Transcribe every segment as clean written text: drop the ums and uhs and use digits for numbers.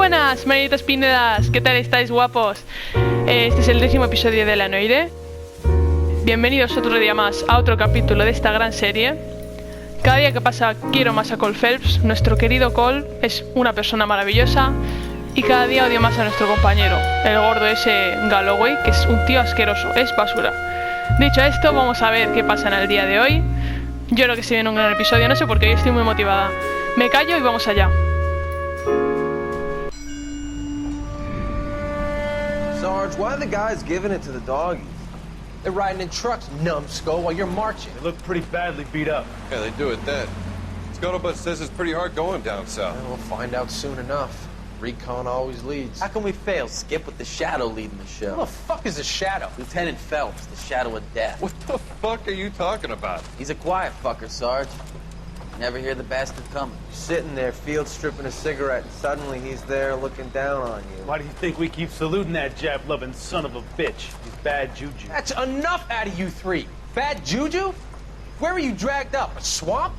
buenas, manitos pinedas, ¿qué tal estáis, guapos? Este es el 10º episodio de la Noire. Bienvenidos otro día más a otro capítulo de esta gran serie. Cada día que pasa quiero más a Cole Phelps. Nuestro querido Cole es una persona maravillosa y cada día odio más a nuestro compañero, el gordo ese Galloway, que es un tío asqueroso, es basura. Dicho esto, vamos a ver qué pasa en el día de hoy. Yo creo que se viene un gran episodio, no sé por qué, hoy estoy muy motivada. Me callo y vamos allá. Sarge, why are the guys giving it to the doggies? They're riding in trucks, numbskull, while you're marching. They look pretty badly beat up. Yeah, they do at that. Scuttlebutt says it's pretty hard going down south. Well, we'll find out soon enough. Recon always leads. How can we fail, Skip, with the Shadow leading the show? Who the fuck is a shadow? Lieutenant Phelps, the Shadow of Death. What the fuck are you talking about? He's a quiet fucker, Sarge. Never hear the bastard coming. You're sitting there, field stripping a cigarette, and suddenly he's there looking down on you. Why do you think we keep saluting that Jap-loving son of a bitch? He's bad juju. That's enough out of you three. Bad juju? Where were you dragged up? A swamp?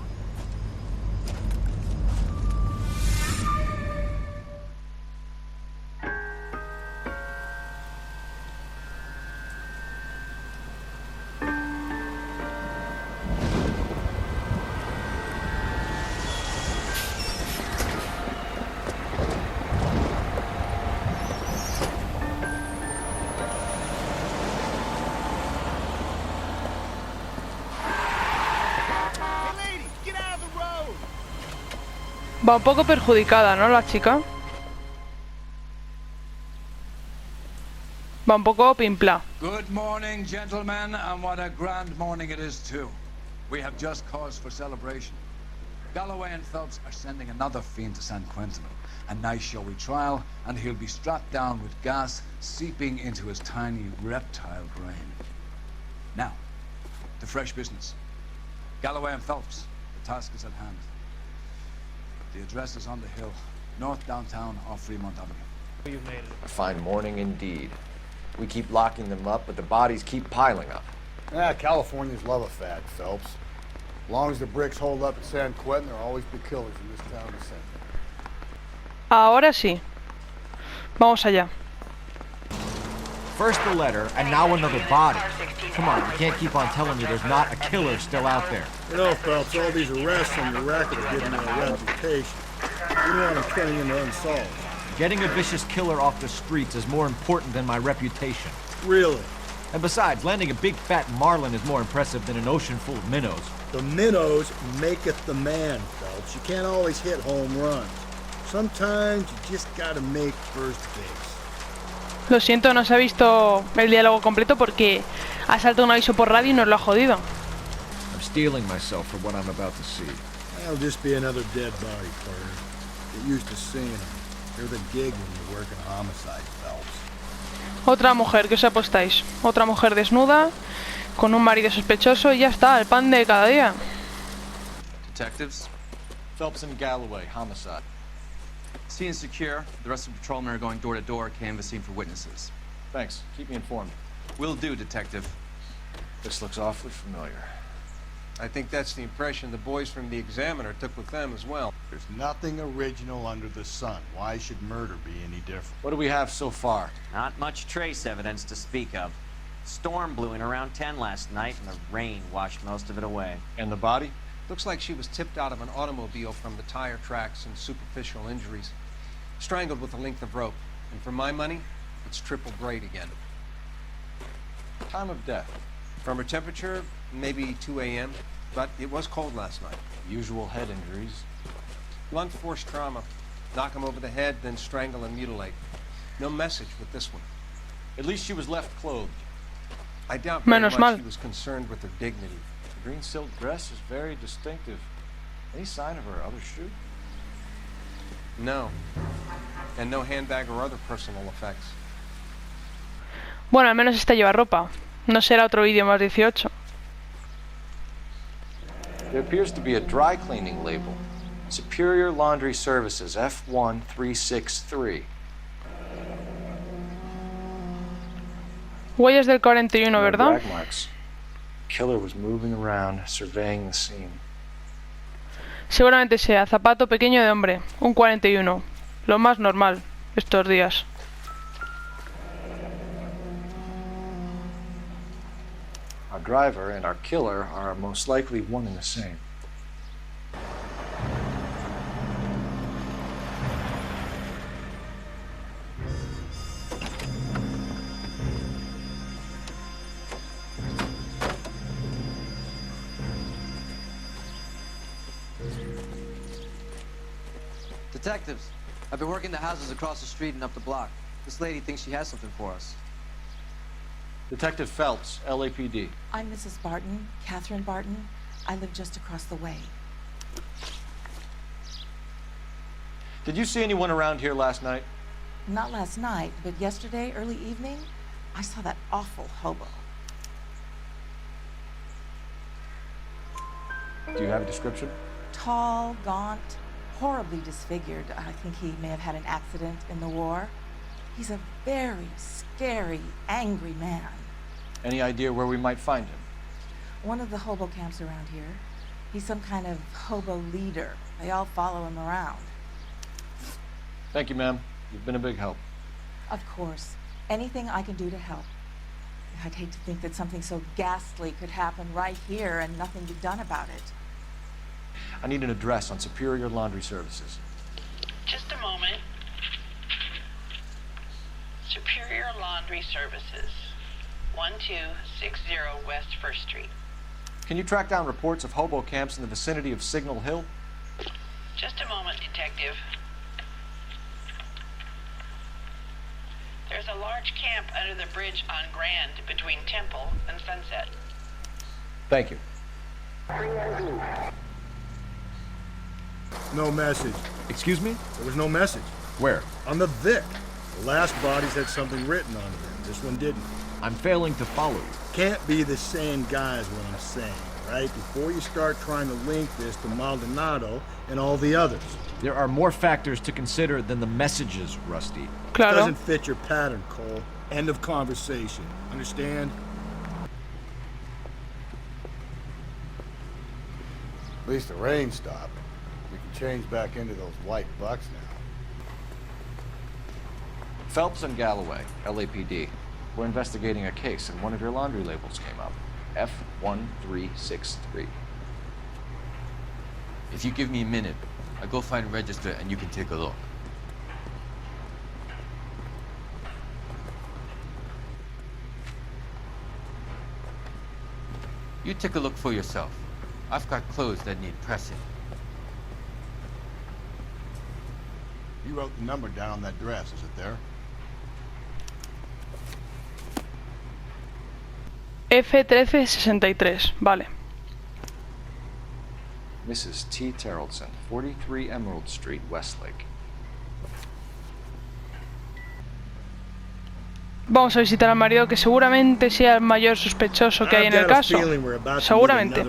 Va un poco perjudicada, ¿no, la chica? Va un poco pimpla. Good morning, gentlemen, and what a grand morning it is, too. We have just cause for celebration. Galloway and Phelps are sending another fiend to San Quentin. A nice showy trial, and he'll be strapped down with gas seeping into his tiny reptile brain. Now, to fresh business. Galloway and Phelps, the task is at hand. The address is on the hill, north downtown off Fremont Avenue. A fine morning indeed. We keep locking them up, but the bodies keep piling up. Californians love a fad, Phelps. As long as the bricks hold up at San Quentin, there'll always be killers in this town to send. Ahora sí. Vamos allá. First the letter, and now another body. Come on, you can't keep on telling me there's not a killer still out there. You know, Phelps, all these arrests and the racket are giving me a reputation. You don't want them turning into unsolved. Getting a vicious killer off the streets is more important than my reputation. Really? And besides, landing a big fat marlin is more impressive than an ocean full of minnows. The minnows maketh the man, Phelps. You can't always hit home runs. Sometimes you just gotta make first base. Lo siento, no se ha visto el diálogo completo porque ha saltado un aviso por radio y nos lo ha jodido. I'm steeling myself for what I'm about to see. That'll just be another dead body, Carter. Get used to seeing them. They're the gig when you're working homicide, Phelps. Otra mujer, ¿qué os apostáis? Otra mujer desnuda, con un marido sospechoso y ya está, el pan de cada día. Detectives, Phelps and Galloway, homicide. scene is secure. The rest of the patrolmen are going door to door, canvassing for witnesses. Thanks. Keep me informed. Will do, Detective. This looks awfully familiar. I think that's the impression the boys from the Examiner took with them as well. There's nothing original under the sun. Why should murder be any different? What do we have so far? Not much trace evidence to speak of. Storm blew in around 10 last night, and the rain washed most of it away. And the body? Looks like she was tipped out of an automobile from the tire tracks and superficial injuries. Strangled with a length of rope. And for my money, it's triple braid again. Time of death? From her temperature, maybe 2 a.m., but it was cold last night. Usual head injuries. Blunt force trauma. Knock him over the head, then strangle and mutilate. No message with this one. At least she was left clothed. I doubt very Menos much mal. she was concerned with her dignity. The green silk dress is very distinctive. Any sign of her other shoe? No. And no handbag or other personal effects. Bueno, al menos esta lleva ropa. No será otro vídeo más 18. There appears to be a dry cleaning label. Superior Laundry Services, F1363. Huellas del 41, No ¿verdad? drag marks. Killer was moving around, surveying the scene. Seguramente sea zapato pequeño de hombre, un 41. Lo más normal. estos días. Our driver and our killer are most likely one and the same. Detectives, I've been working the houses across the street and up the block. This lady thinks she has something for us. Detective Phelps, LAPD. I'm Mrs. Barton, Catherine Barton. I live just across the way. Did you see anyone around here last night? Not last night, but yesterday, early evening, I saw that awful hobo. Do you have a description? Tall, gaunt, horribly disfigured. I think he may have had an accident in the war. He's a very scary, angry man. Any idea where we might find him? One of the hobo camps around here. He's some kind of hobo leader. They all follow him around. Thank you, ma'am. You've been a big help. Of course. Anything I can do to help. I'd hate to think that something so ghastly could happen right here and nothing be done about it. I need an address on Superior Laundry Services. Just a moment. Superior Laundry Services, 1260 West 1st Street. Can you track down reports of hobo camps in the vicinity of Signal Hill? Just a moment, Detective. There's a large camp under the bridge on Grand between Temple and Sunset. Thank you. No message. Excuse me? There was no message. Where? On the Vic. The last bodies had something written on them. This one didn't. I'm failing to follow you. Can't be the same guy is what I'm saying, right? Before you start trying to link this to Maldonado and all the others. There are more factors to consider than the messages, Rusty. Claro. Doesn't fit your pattern, Cole. End of conversation. Understand? At least the rain stopped. We can change back into those white bucks now. Phelps and Galloway, LAPD. We're investigating a case and one of your laundry labels came up. F1363. If you give me a minute, I'll go find a register and you can take a look. You take a look for yourself. I've got clothes that need pressing. You wrote the number down on that dress, is it there? F1363, vale. Mrs. T. Terrellson, 43 Emerald Street, Westlake. Vamos a visitar al marido que seguramente sea el mayor sospechoso que hay en el caso. Seguramente.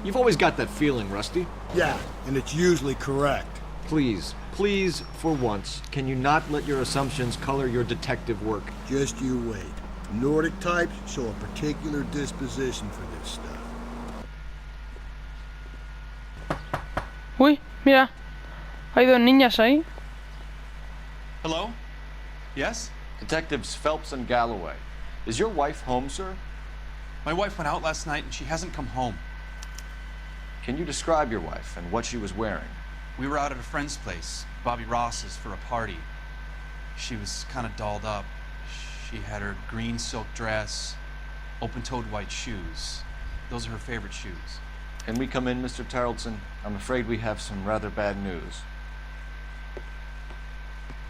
You've always got that feeling, Rusty. Yeah, and it's usually correct. Please, please, for once, can you not let your assumptions color your detective work? Just you wait. Nordic types show a particular disposition for this stuff. Uy, mira. Hay dos niñas ahí. Hello? Yes? Detectives Phelps and Galloway. Is your wife home, sir? My wife went out last night and she hasn't come home. Can you describe your wife and what she was wearing? We were out at a friend's place, Bobby Ross's, for a party. She was kind of dolled up. She had her green silk dress, open-toed white shoes. Those are her favorite shoes. Can we come in, Mr. Tarleton? I'm afraid we have some rather bad news.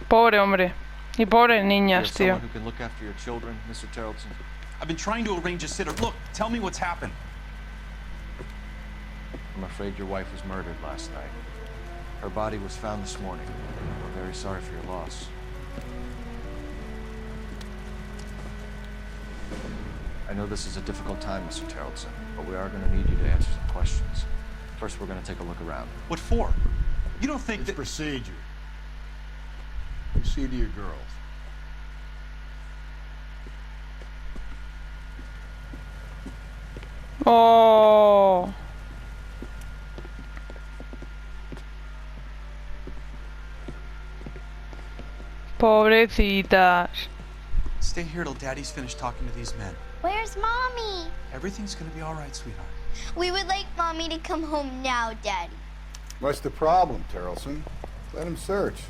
Pobre hombre. Y pobres Do you niñas, have tío. someone who can look after your children, Mr. Tarleton? I've been trying to arrange a sitter. Look, tell me what's happened. I'm afraid your wife was murdered last night. Her body was found this morning. We're very sorry for your loss. I know this is a difficult time, Mr. Tarleton, but we are going to need you to answer some questions. First, we're going to take a look around. What for? You don't think It's that... procedure. You see to your girls. Oh. Pobrecitas. Stay here till Daddy's finished talking to these men. Where's Mommy? Everything's gonna be all right, sweetheart. We would like Mommy to come home now, Daddy. What's the problem, Terrelson? Let him search.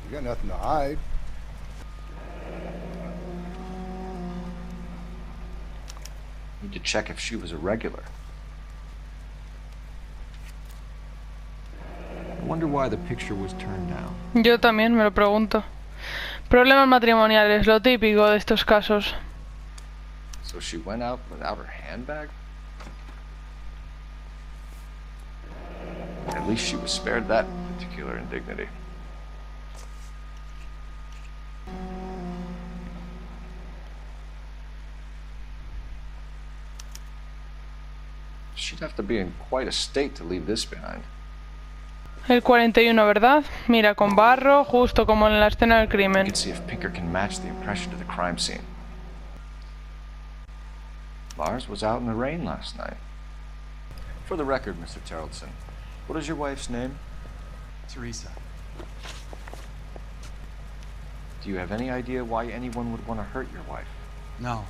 You got nothing to hide. Need to check if she was a regular. I wonder why the picture was turned down. Yo también me lo pregunto. Problemas matrimoniales, lo típico de estos casos. So she went out without her handbag? At least she was spared that particular indignity. She'd have to be in quite a state to leave this behind. El 41, ¿verdad? Mira, con barro, justo como en la escena del crimen. Let's see if Pinker can match the impression to the crime scene. Lars was out in the rain last night. For the record, Mr. Terrelson, what is your wife's name? Teresa. Do you have any idea why anyone would want to hurt your wife? No.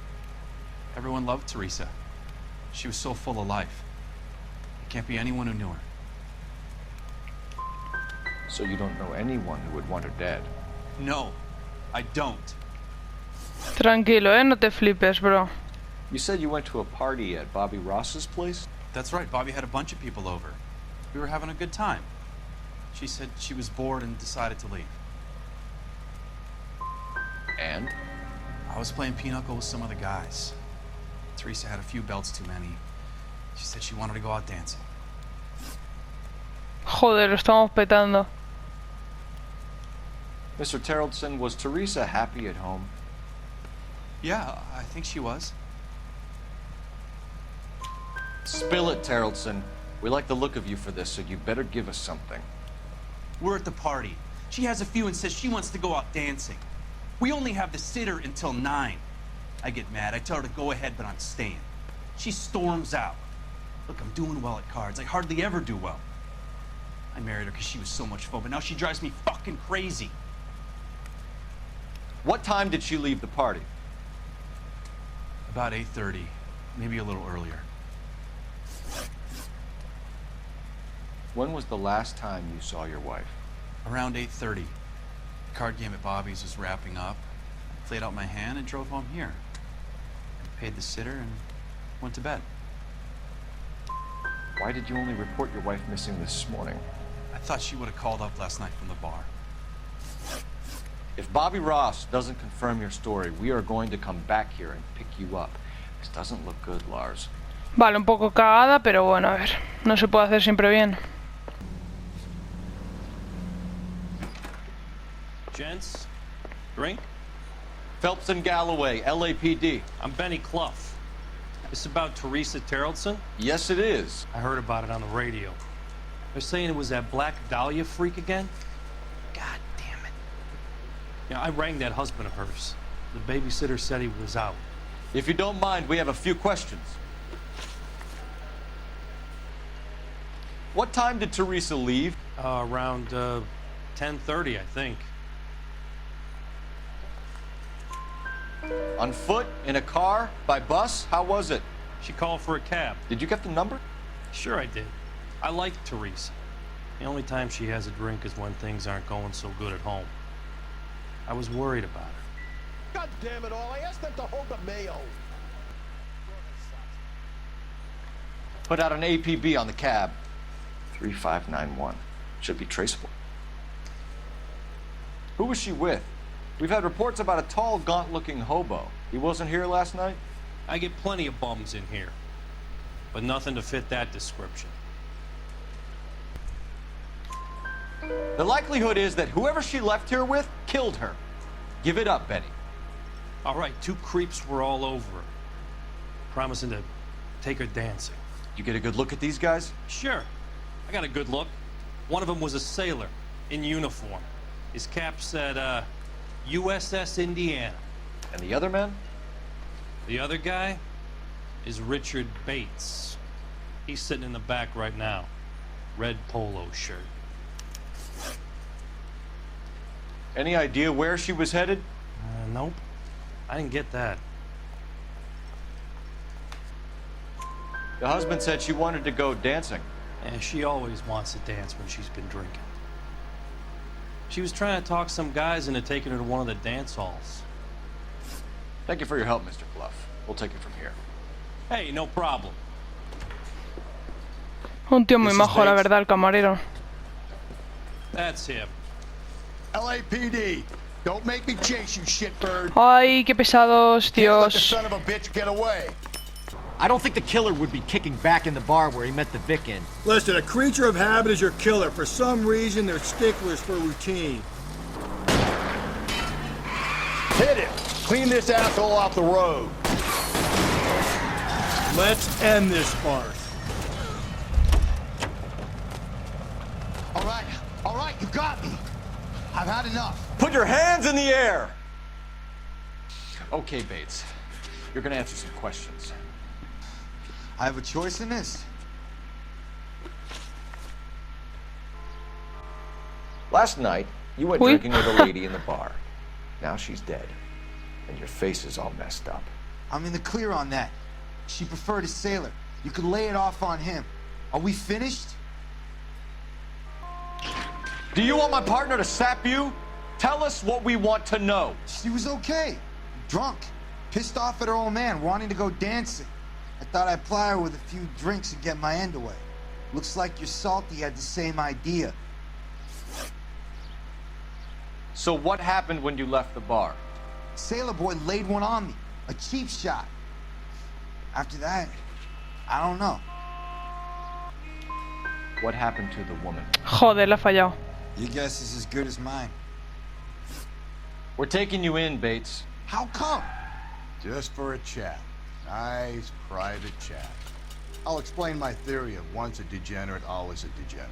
Everyone loved Teresa. She was so full of life. There can't be anyone who knew her. So you don't know anyone who would want her dead? No, I don't. Tranquilo, no te flipes, bro. You said you went to a party at Bobby Ross's place? That's right, Bobby had a bunch of people over. We were having a good time. She said she was bored and decided to leave. And? I was playing pinochle with some of the guys. Teresa had a few belts too many. She said she wanted to go out dancing. Joder, lo estamos petando. Mr. Terrelson, was Teresa happy at home? Yeah, I think she was. Spill it, Terrelson. We like the look of you for this, so you better give us something. We're at the party. She has a few and says she wants to go out dancing. We only have the sitter until 9. I get mad. I tell her to go ahead, but I'm staying. She storms out. Look, I'm doing well at cards. I hardly ever do well. I married her because she was so much fun, but now she drives me fucking crazy. What time did she leave the party? About 8:30, maybe a little earlier. When was the last time you saw your wife? Around 8:30. The card game at Bobby's was wrapping up. I played out my hand and drove home here. I paid the sitter and went to bed. Why did you only report your wife missing this morning? I thought she would have called up last night from the bar. If Bobby Ross doesn't confirm your story, we are going to come back here and pick you up. This doesn't look good, Lars. Vale, un poco cagada, pero bueno, a ver. No se puede hacer siempre bien. Gents, drink? Phelps and Galloway, LAPD. I'm Benny Clough. This about Teresa Terrelson? Yes, it is. I heard about it on the radio. They're saying it was that Black Dahlia freak again? God damn it. Yeah, I rang that husband of hers. The babysitter said he was out. If you don't mind, we have a few questions. What time did Teresa leave? Around 10:30, I think. On foot? In a car? By bus? How was it? She called for a cab. Did you get the number? Sure I did. I like Teresa. The only time she has a drink is when things aren't going so good at home. I was worried about her. God damn it all, I asked them to hold the mayo. Put out an APB on the cab. 3591. Should be traceable. Who was she with? We've had reports about a tall, gaunt-looking hobo. He wasn't here last night? I get plenty of bums in here, but nothing to fit that description. The likelihood is that whoever she left here with killed her. Give it up, Benny. All right, 2 creeps were all over her, promising to take her dancing. You get a good look at these guys? Sure. I got a good look. One of them was a sailor in uniform. His cap said, USS Indiana. And the other man? The other guy is Richard Bates. He's sitting in the back right now. Red polo shirt. Any idea where she was headed? Nope. I didn't get that. The husband said she wanted to go dancing. And she always wants to dance when she's been drinking. She was trying to talk some guys into taking her to one of the dance halls. Thank you for your help, Mr. Clough. We'll take it from here. Hey, no problem. Un tío muy majo, la verdad, el camarero. That's him. LAPD. Don't make me chase you, shitbird. Ay, qué pesados, Can't let the Dios. son of a bitch get away. I don't think the killer would be kicking back in the bar where he met the Vic in. Listen, a creature of habit is your killer. For some reason, they're sticklers for routine. Hit it. Clean this asshole off the road. Let's end this farce. All right, you got me. I've had enough. Put your hands in the air! Okay, Bates. You're gonna answer some questions. I have a choice in this. Last night, you went drinking with a lady in the bar. Now she's dead. And your face is all messed up. I'm in the clear on that. She preferred a sailor. You could lay it off on him. Are we finished? Do you want my partner to sap you? Tell us what we want to know. She was okay. Drunk. Pissed off at her old man, wanting to go dancing. I thought I'd ply her with a few drinks and get my end away. Looks like your Salty had the same idea. So what happened when you left the bar? Sailor boy laid one on me. A cheap shot. After that, I don't know. What happened to the woman? Joder, la ha fallado. Your guess is as good as mine. We're taking you in, Bates. How come? Just for a chat. Nice, private chat. I'll explain my theory of once a degenerate, always a degenerate.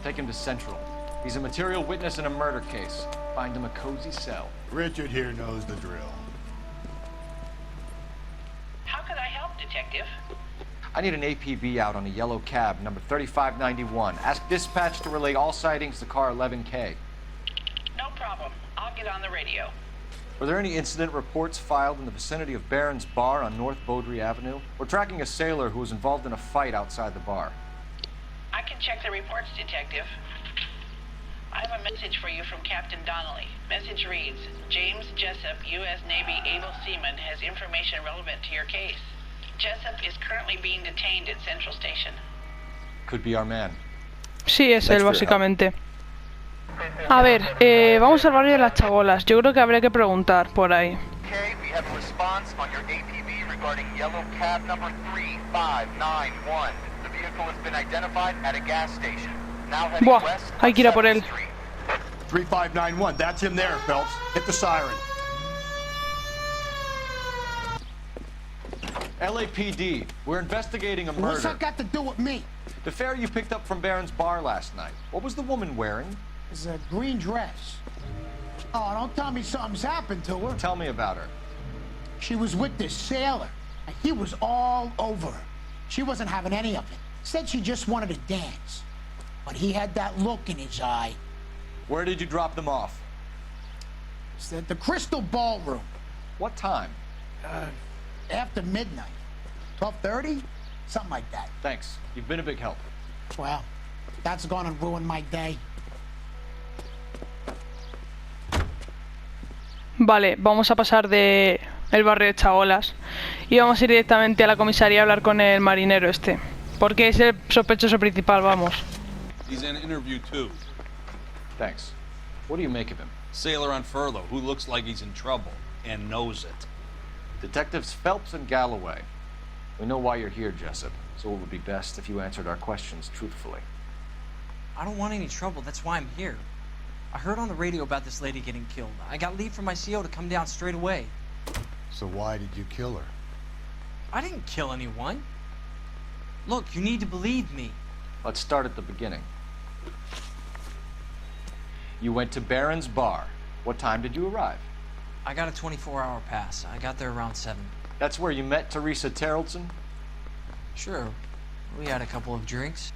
Take him to Central. He's a material witness in a murder case. Find him a cozy cell. Richard here knows the drill. How could I help, Detective? I need an APB out on a yellow cab, number 3591. Ask dispatch to relay all sightings to car 11K. No problem. I'll get on the radio. Were there any incident reports filed in the vicinity of Barron's Bar on North Beaudry Avenue? We're tracking a sailor who was involved in a fight outside the bar. I can check the reports, Detective. I have a message for you from Captain Donnelly. Message reads, James Jessup, U.S. Navy able seaman, has information relevant to your case. Jessup is currently being detained at Central Station. Could be our man. Sí, es él, básicamente. A ver, vamos al barrio de las Chabolas. Yo creo que habría que preguntar por ahí. Okay, we have a response on your APB regarding yellow cab number 3591. The vehicle has been identified at a gas station. Now heading Buah, west. hay que ir a por él. 3591, that's him there, Phelps. Hit the siren. LAPD, we're investigating a murder. What's that got to do with me? The fare you picked up from Barron's Bar last night. What was the woman wearing? It's a green dress. Oh, don't tell me something's happened to her. Tell me about her. She was with this sailor, and he was all over her. She wasn't having any of it. Said she just wanted to dance. But he had that look in his eye. Where did you drop them off? It's at the Crystal Ballroom. What time? After midnight. 12:30? Something like that. Thanks. You've been a big help. Well, that's gonna ruin my day. Vale, vamos a pasar de el barrio de Chabolas y vamos a ir directamente a la comisaría a hablar con el marinero este, porque es el sospechoso principal, vamos. He's in interview too. Thanks. What do you make of him? Sailor on furlough who looks like he's in trouble and knows it. Detectives Phelps and Galloway. We know why you're here, Jessup, so it would be best if you answered our questions truthfully. I don't want any trouble, that's why I'm here. I heard on the radio about this lady getting killed. I got leave from my CO to come down straight away. So why did you kill her? I didn't kill anyone. Look, you need to believe me. Let's start at the beginning. You went to Barron's Bar. What time did you arrive? I got a 24-hour pass. I got there around 7. That's where you met Teresa Terrelson? Sure. We had a couple of drinks.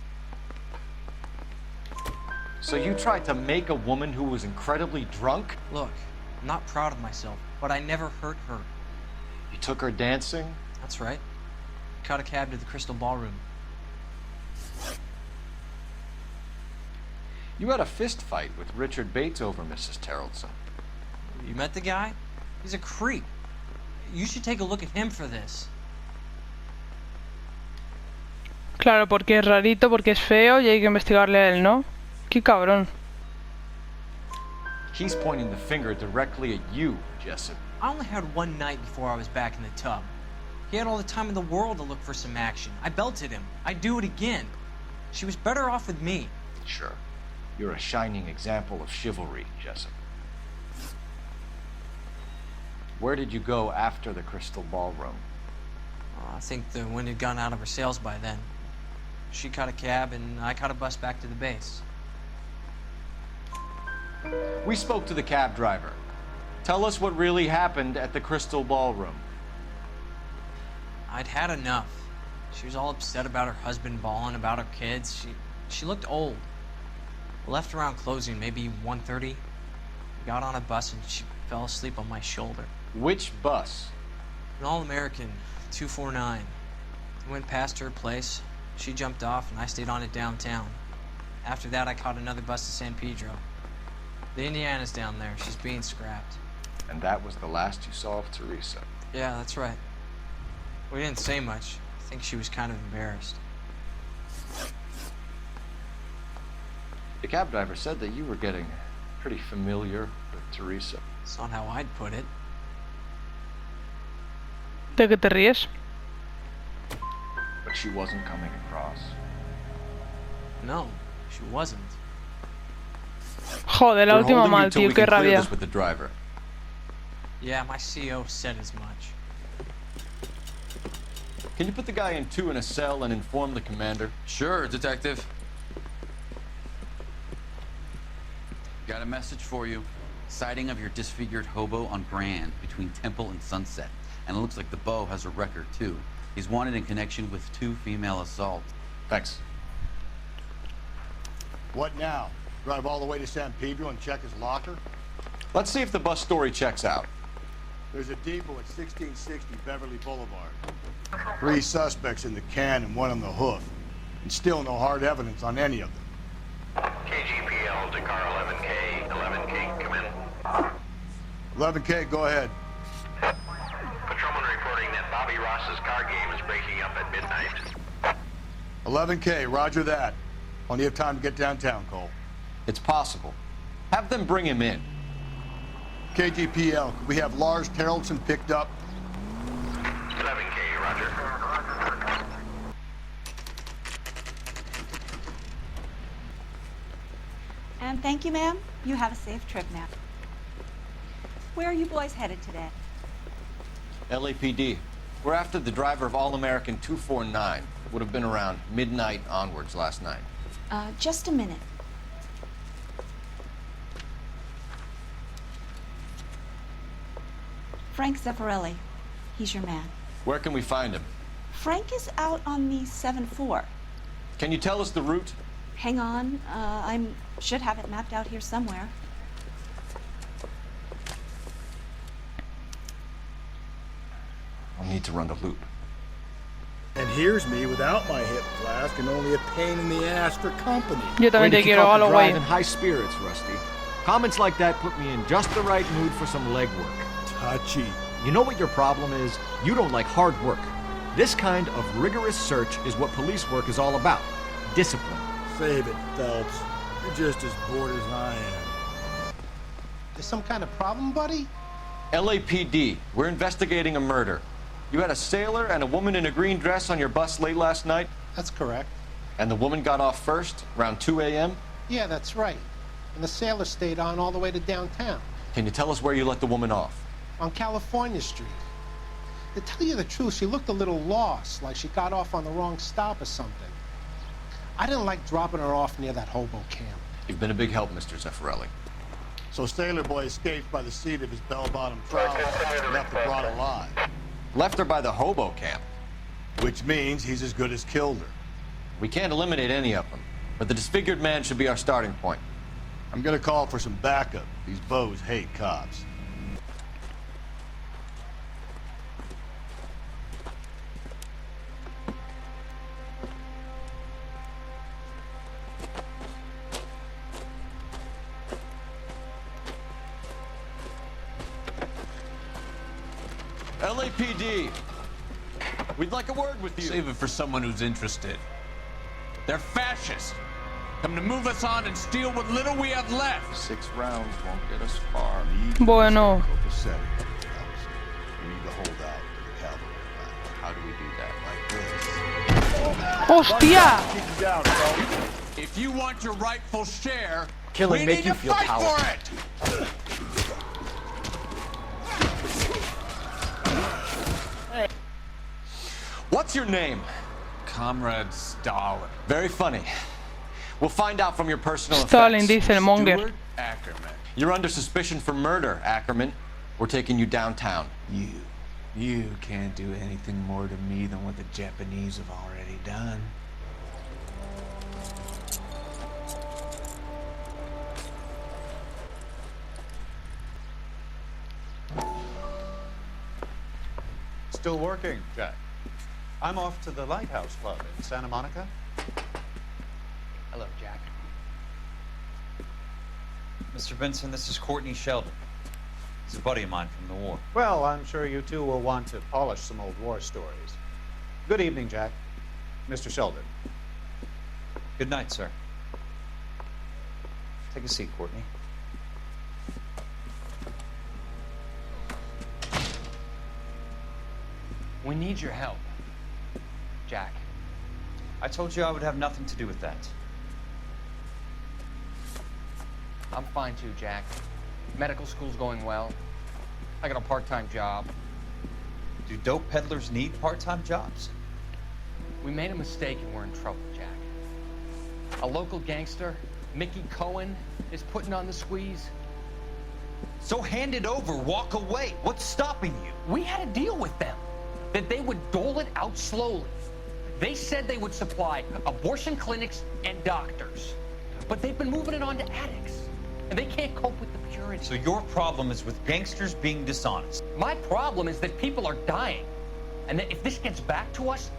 So you tried to make a woman who was incredibly drunk? Look, I'm not proud of myself, but I never hurt her. You took her dancing? That's right. Caught a cab to the Crystal Ballroom. You had a fist fight with Richard Bates over Mrs. Terrellson. You met the guy? He's a creep. You should take a look at him for this. Claro, porque es rarito, porque es feo y hay que investigarle a él, ¿no? Qué cabrón. He's pointing the finger directly at you, Jessup. I only had one night before I was back in the tub. He had all the time in the world to look for some action. I belted him. I'd do it again. She was better off with me. Sure. You're a shining example of chivalry, Jessup. Where did you go after the Crystal Ballroom? I think the wind had gone out of her sails by then. She caught a cab and I caught a bus back to the base. We spoke to the cab driver. Tell us what really happened at the Crystal Ballroom. I'd had enough. She was all upset about her husband bawling about her kids. She looked old. We left around closing, maybe 1:30. We got on a bus and she fell asleep on my shoulder. Which bus? An All-American, 249. I went past her place. She jumped off and I stayed on it downtown. After that, I caught another bus to San Pedro. The Indiana's down there. She's being scrapped. And that was the last you saw of Teresa? Yeah, that's right. We didn't say much. I think she was kind of embarrassed. The cab driver said that you were getting pretty familiar with Teresa. That's not how I'd put it. ¿De qué te ríes? But she wasn't coming across. No, she wasn't. Joder, la última mal, tío, qué rabia. With the driver. Yeah, my CO said as much. Can you put the guy in two in a cell and inform the commander? Sure, Detective. Got a message for you. Sighting of your disfigured hobo on Grand between Temple and Sunset. And it looks like the Beau has a record, too. He's wanted in connection with 2 female assaults. Thanks. What now? Drive all the way to San Pedro and check his locker? Let's see if the bus story checks out. There's a depot at 1660 Beverly Boulevard. 3 suspects in the can and 1 on the hoof. And still no hard evidence on any of them. KGPL to car 11K. 11K, come in. 11K, go ahead. Patrolman reporting that Bobby Ross's car game is breaking up at midnight. 11K, roger that. Plenty of time to get downtown, Cole. It's possible. Have them bring him in. KGPL, could we have Lars Terrellson picked up? 11K, roger. And thank you, ma'am. You have a safe trip now. Where are you boys headed today? LAPD. We're after the driver of All-American 249. Would have been around midnight onwards last night. Just a minute. Frank Zaffarelli. He's your man. Where can we find him? Frank is out on the 7-4. Can you tell us the route? Hang on. I should have it mapped out here somewhere. I'll need to run the loop. And here's me without my hip flask and only a pain in the ass for company. Yo también te quiero, all the way. In high spirits, Rusty. Comments like that put me in just the right mood for some legwork. Touchy. You know what your problem is? You don't like hard work. This kind of rigorous search is what police work is all about. Discipline. Save it, Phelps. You're just as bored as I am. There's some kind of problem, buddy? LAPD. We're investigating a murder. You had a sailor and a woman in a green dress on your bus late last night? That's correct. And the woman got off first, around 2 a.m.? Yeah, that's right. And the sailor stayed on all the way to downtown. Can you tell us where you let the woman off? On California Street. To tell you the truth, she looked a little lost, like she got off on the wrong stop or something. I didn't like dropping her off near that hobo camp. You've been a big help, Mr. Zaffarelli. So Sailor Boy escaped by the seat of his bell-bottom trousers and left the broad alive. Left her by the hobo camp. Which means he's as good as killed her. We can't eliminate any of them, but the disfigured man should be our starting point. I'm gonna call for some backup. These bows hate cops. LAPD, we'd like a word with you. Save it for someone who's interested. They're fascists. Come to move us on and steal what little we have left. 6 rounds won't get us far. Bueno. We need to hold out for the cavalry. How do we do that? Like this. ¡Hostia! If you want your rightful share, Killing we make need you to feel fight powerful. for it. What's your name? Comrade Stalin. Very funny. We'll find out from your personal Stalin, effects. dice el monger. Stuart Ackerman. You're under suspicion for murder, Ackerman. We're taking you downtown. You can't do anything more to me than what the Japanese have already done. Still working, Jack. I'm off to the Lighthouse Club in Santa Monica. Hello, Jack. Mr. Benson, this is Courtney Sheldon. He's a buddy of mine from the war. Well, I'm sure you two will want to polish some old war stories. Good evening, Jack. Mr. Sheldon. Good night, sir. Take a seat, Courtney. We need your help, Jack. I told you I would have nothing to do with that. I'm fine too, Jack. Medical school's going well. I got a part-time job. Do dope peddlers need part-time jobs? We made a mistake and we're in trouble, Jack. A local gangster, Mickey Cohen, is putting on the squeeze. So hand it over, walk away. What's stopping you? We had a deal with them, that they would dole it out slowly. They said they would supply abortion clinics and doctors, but they've been moving it on to addicts, and they can't cope with the purity. So your problem is with gangsters being dishonest. My problem is that people are dying, and that if this gets back to us,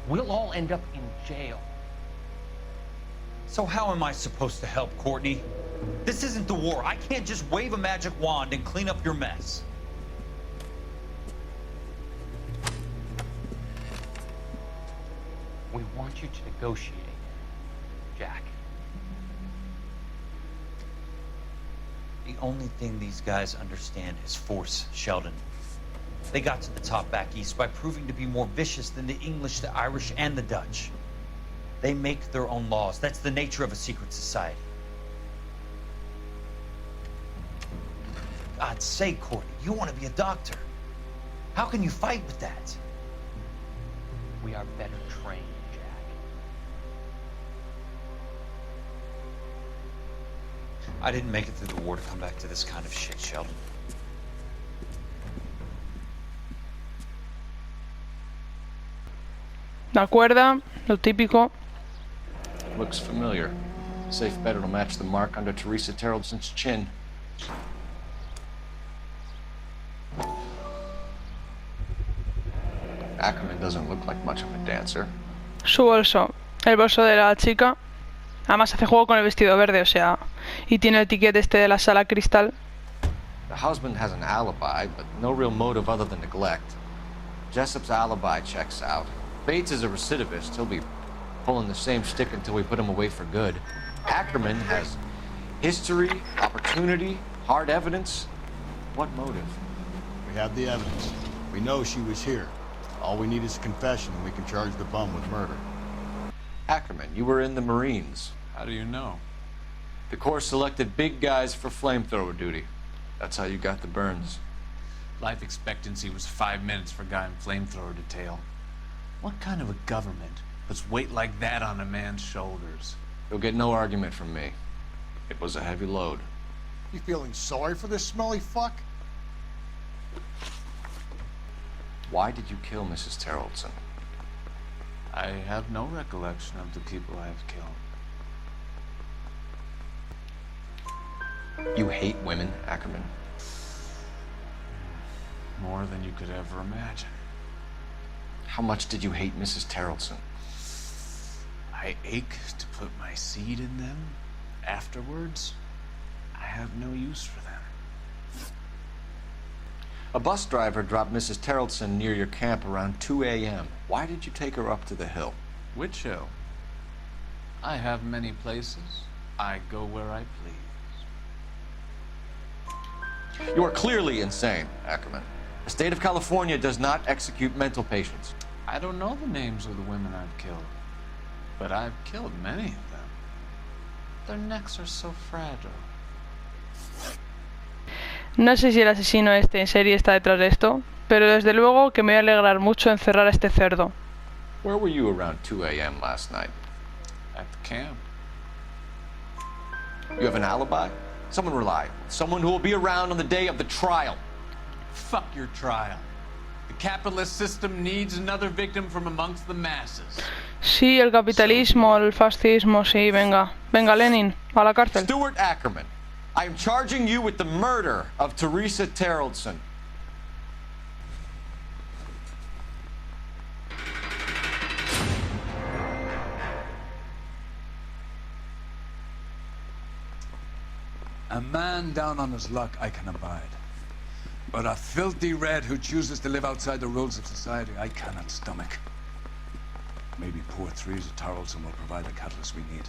we'll all end up in jail. So how am I supposed to help, Courtney? This isn't the war. I can't just wave a magic wand and clean up your mess. We want you to negotiate, Jack. The only thing these guys understand is force, Sheldon. They got to the top back east by proving to be more vicious than the English, the Irish, and the Dutch. They make their own laws. That's the nature of a secret society. For God's sake, Courtney, you want to be a doctor. How can you fight with that? We are better trained, Jack. I didn't make it through the war to come back to this kind of shit, Sheldon. La cuerda, lo típico. Looks familiar. Safe bet it'll match the mark under Teresa Terreldson's chin. Ackerman doesn't look like much of a dancer. Su bolso. El bolso de la chica. Además hace juego con el vestido verde, o sea. Y tiene el ticket este de la sala cristal. The husband has an alibi, but no real motive other than neglect. Jessup's alibi checks out. Bates is a recidivist. He'll be pulling the same stick until we put him away for good. Ackerman has history, opportunity, hard evidence. What motive? We have the evidence. We know she was here. All we need is a confession and we can charge the bum with murder. Ackerman, you were in the Marines. How do you know? The Corps selected big guys for flamethrower duty. That's how you got the burns. Life expectancy was 5 minutes for a guy in flamethrower detail. What kind of a government puts weight like that on a man's shoulders? You'll get no argument from me. It was a heavy load. You feeling sorry for this smelly fuck? Why did you kill Mrs. Terreldson? I have no recollection of the people I have killed. You hate women, Ackerman? More than you could ever imagine. How much did you hate Mrs. Terrelson? I ache to put my seed in them. Afterwards, I have no use for them. A bus driver dropped Mrs. Terrelson near your camp around 2 a.m. Why did you take her up to the hill? Which hill? I have many places. I go where I please. You are clearly insane, Ackerman. The state of California does not execute mental patients. I don't know the names of the women I've killed, but I've killed many of them. Their necks are so fragile. No sé si el asesino en serie está detrás de esto, pero desde luego que me voy a alegrar mucho encerrar a este cerdo. Where were you around 2 a.m. last night? At the camp. You have an alibi? Someone reliable. Someone who will be around on the day of the trial. Fuck your trial. The capitalist system needs another victim from amongst the masses. Sí, el capitalismo, el fascismo, sí, venga. Venga, Lenin, a la cárcel. Stuart Ackerman, I am charging you with the murder of Teresa Terrelson. A man down on his luck I can abide. But a filthy red who chooses to live outside the rules of society, I cannot stomach. Maybe poor Teresa Terrelson will provide the catalyst we need.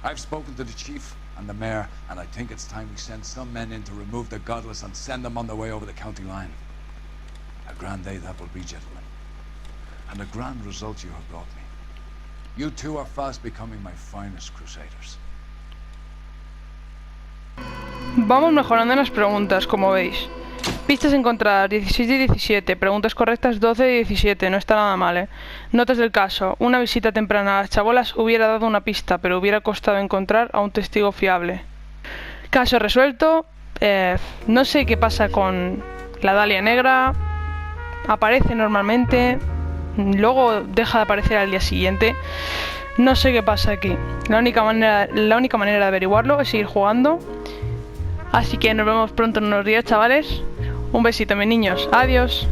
I've spoken to the chief and the mayor, and I think it's time we send some men in to remove the godless and send them on their way over the county line. A grand day that will be, gentlemen. And a grand result you have brought me. You two are fast becoming my finest crusaders. Vamos mejorando en las preguntas, como veis. Pistas encontradas 16 de 17, preguntas correctas 12 de 17, no está nada mal, ¿eh? Notas del caso: una visita temprana a las chabolas hubiera dado una pista, pero hubiera costado encontrar a un testigo fiable. Caso resuelto. No sé qué pasa con la Dalia negra. Aparece normalmente, luego deja de aparecer al día siguiente. No sé qué pasa aquí. La única manera de averiguarlo es seguir jugando. Así que nos vemos pronto en unos días, chavales. Un besito, mis niños. Adiós.